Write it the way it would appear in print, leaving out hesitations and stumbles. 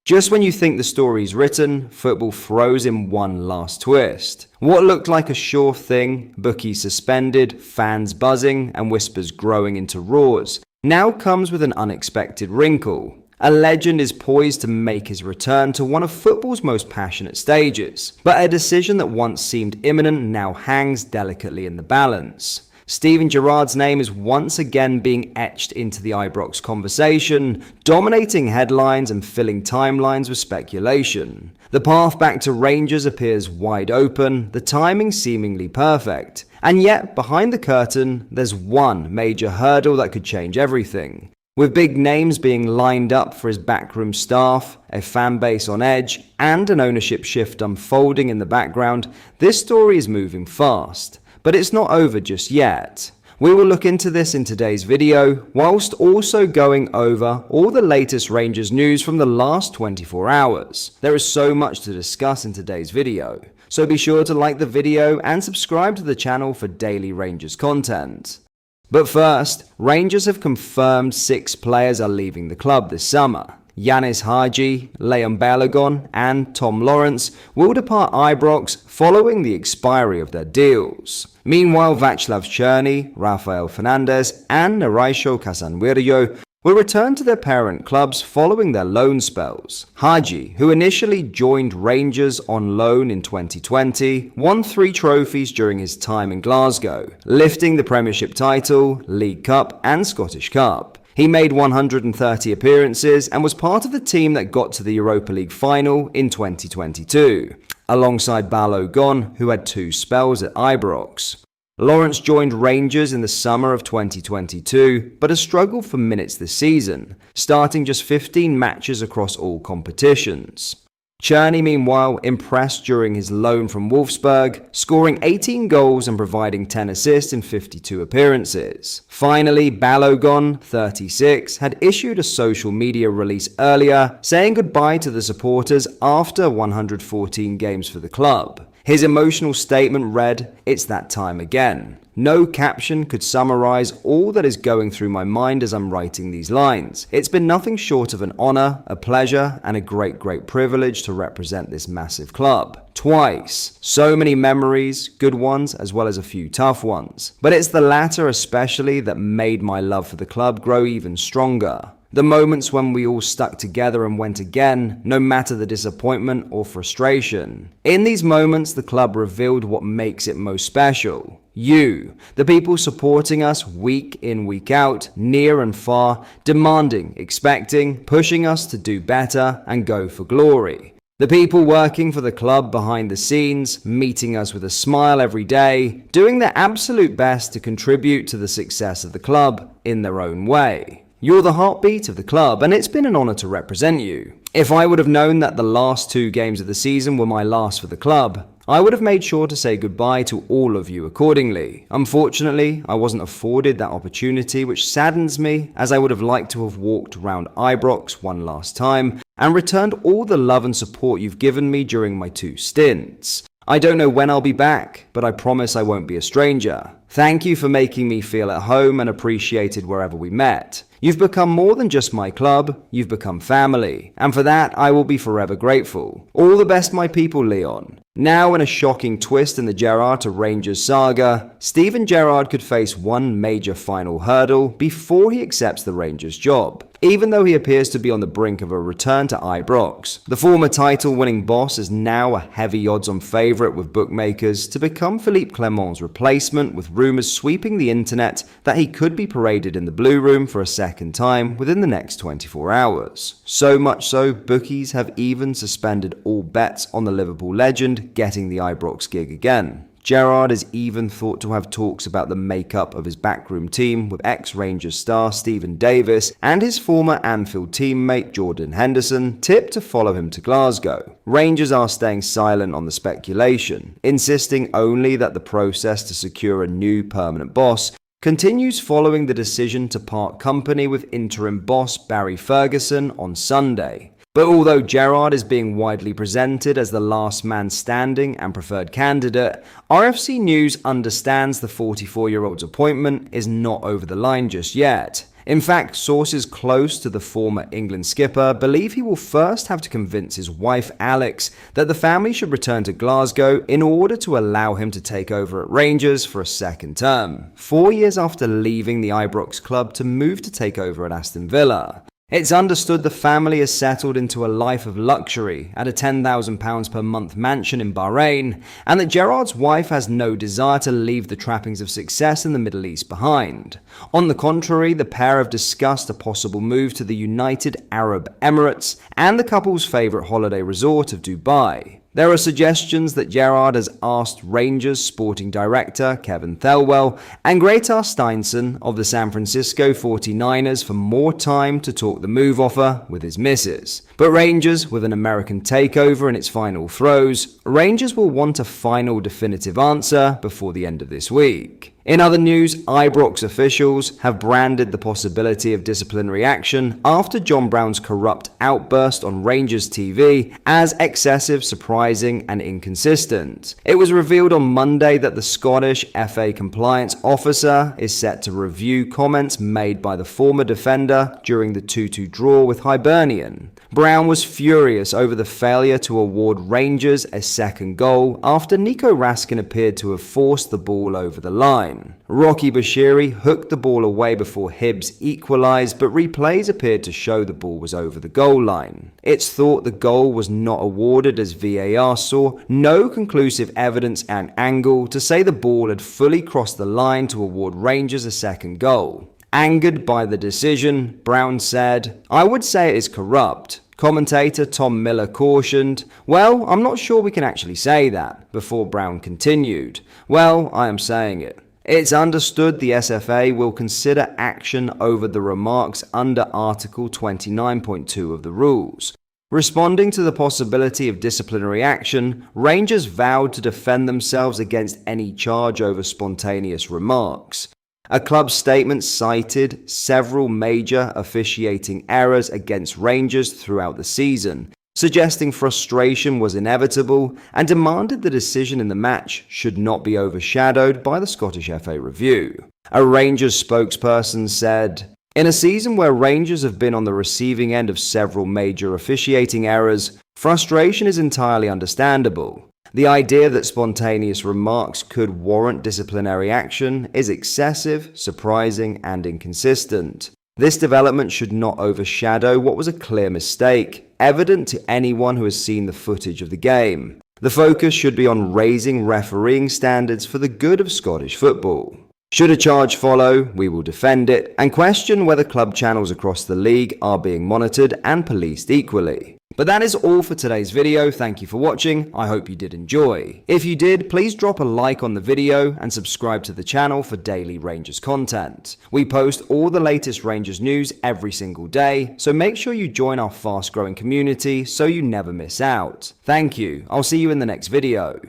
Just when you think the story's written, football throws in one last twist. What looked like a sure thing, bookies suspended, fans buzzing, and whispers growing into roars, now comes with an unexpected wrinkle. A legend is poised to make his return to one of football's most passionate stages, but a decision that once seemed imminent now hangs delicately in the balance. Steven Gerrard's name is once again being etched into the Ibrox conversation, dominating headlines and filling timelines with speculation. The path back to Rangers appears wide open, the timing seemingly perfect. And yet, behind the curtain, there's one major hurdle that could change everything. With big names being lined up for his backroom staff, a fan base on edge, and an ownership shift unfolding in the background, this story is moving fast. But it's not over just yet. We will look into this in today's video, whilst also going over all the latest Rangers news from the last 24 hours. There is so much to discuss in today's video, so be sure to like the video and subscribe to the channel for daily Rangers content. But first, Rangers have confirmed 6 players are leaving the club this summer. Yanis Hadji, Leon Balogun, and Tom Lawrence will depart Ibrox following the expiry of their deals. Meanwhile, Václav Černý, Rafael Fernandez, and Naraisho Casanvirio will return to their parent clubs following their loan spells. Hadji, who initially joined Rangers on loan in 2020, won 3 trophies during his time in Glasgow, lifting the Premiership title, League Cup, and Scottish Cup. He made 130 appearances and was part of the team that got to the Europa League final in 2022, alongside Balogun, who had 2 spells at Ibrox. Lawrence joined Rangers in the summer of 2022, but has struggled for minutes this season, starting just 15 matches across all competitions. Černý, meanwhile, impressed during his loan from Wolfsburg, scoring 18 goals and providing 10 assists in 52 appearances. Finally, Balogun, 36, had issued a social media release earlier, saying goodbye to the supporters after 114 games for the club. His emotional statement read, "It's that time again." No caption could summarize all that is going through my mind as I'm writing these lines. It's been nothing short of an honor, a pleasure, and a great privilege to represent this massive club. Twice. So many memories, good ones as well as a few tough ones. But it's the latter especially that made my love for the club grow even stronger. The moments when we all stuck together and went again, no matter the disappointment or frustration. In these moments, the club revealed what makes it most special. You, the people supporting us week in, week out, near and far, demanding, expecting, pushing us to do better and go for glory. The people working for the club behind the scenes, meeting us with a smile every day, doing their absolute best to contribute to the success of the club in their own way. You're the heartbeat of the club, and it's been an honor to represent you. If I would have known that the last 2 games of the season were my last for the club, I would have made sure to say goodbye to all of you accordingly. Unfortunately, I wasn't afforded that opportunity, which saddens me, as I would have liked to have walked around Ibrox one last time and returned all the love and support you've given me during my 2 stints. I don't know when I'll be back, but I promise I won't be a stranger. Thank you for making me feel at home and appreciated wherever we met. You've become more than just my club, you've become family, and for that I will be forever grateful. All the best, my people, Leon. Now, in a shocking twist in the Gerrard to Rangers saga, Steven Gerrard could face one major final hurdle before he accepts the Rangers job. Even though he appears to be on the brink of a return to Ibrox, the former title-winning boss is now a heavy odds-on favourite with bookmakers to become Philippe Clement's replacement, with rumours sweeping the internet that he could be paraded in the Blue Room for a second time within the next 24 hours. So much so, bookies have even suspended all bets on the Liverpool legend getting the Ibrox gig again. Gerrard is even thought to have talks about the makeup of his backroom team, with ex-Rangers star Stephen Davis and his former Anfield teammate Jordan Henderson tipped to follow him to Glasgow. Rangers are staying silent on the speculation, insisting only that the process to secure a new permanent boss continues following the decision to part company with interim boss Barry Ferguson on Sunday. But although Gerrard is being widely presented as the last man standing and preferred candidate, RFC News understands the 44-year-old's appointment is not over the line just yet. In fact, sources close to the former England skipper believe he will first have to convince his wife Alex that the family should return to Glasgow in order to allow him to take over at Rangers for a second term, 4 years after leaving the Ibrox club to move to take over at Aston Villa. It's understood the family has settled into a life of luxury at a £10,000 per month mansion in Bahrain, and that Gerrard's wife has no desire to leave the trappings of success in the Middle East behind. On the contrary, the pair have discussed a possible move to the United Arab Emirates and the couple's favourite holiday resort of Dubai. There are suggestions that Gerrard has asked Rangers sporting director Kevin Thelwell and Gretar Steinsson of the San Francisco 49ers for more time to talk the move offer with his missus. But Rangers, with an American takeover in its final throes, Rangers will want a final definitive answer before the end of this week. In other news, Ibrox officials have branded the possibility of disciplinary action after John Brown's corrupt outburst on Rangers TV as excessive, surprising, and inconsistent. It was revealed on Monday that the Scottish FA compliance officer is set to review comments made by the former defender during the 2-2 draw with Hibernian. Brown was furious over the failure to award Rangers a second goal after Nico Raskin appeared to have forced the ball over the line. Rocky Bashiri hooked the ball away before Hibs equalised, but replays appeared to show the ball was over the goal line. It's thought the goal was not awarded as VAR saw no conclusive evidence and angle to say the ball had fully crossed the line to award Rangers a second goal. Angered by the decision, Brown said, "I would say it is corrupt." Commentator Tom Miller cautioned, "Well, I'm not sure we can actually say that," before Brown continued, "Well, I am saying it. It's understood the SFA will consider action over the remarks under Article 29.2 of the rules." Responding to the possibility of disciplinary action, Rangers vowed to defend themselves against any charge over spontaneous remarks. A club statement cited several major officiating errors against Rangers throughout the season, suggesting frustration was inevitable and demanded the decision in the match should not be overshadowed by the Scottish FA review. A Rangers spokesperson said, "In a season where Rangers have been on the receiving end of several major officiating errors, frustration is entirely understandable. The idea that spontaneous remarks could warrant disciplinary action is excessive, surprising, and inconsistent. This development should not overshadow what was a clear mistake, evident to anyone who has seen the footage of the game. The focus should be on raising refereeing standards for the good of Scottish football. Should a charge follow, we will defend it and question whether club channels across the league are being monitored and policed equally." But that is all for today's video. Thank you for watching. I hope you did enjoy. If you did, please drop a like on the video and subscribe to the channel for daily Rangers content. We post all the latest Rangers news every single day, so make sure you join our fast growing community so you never miss out. Thank you. I'll see you in the next video.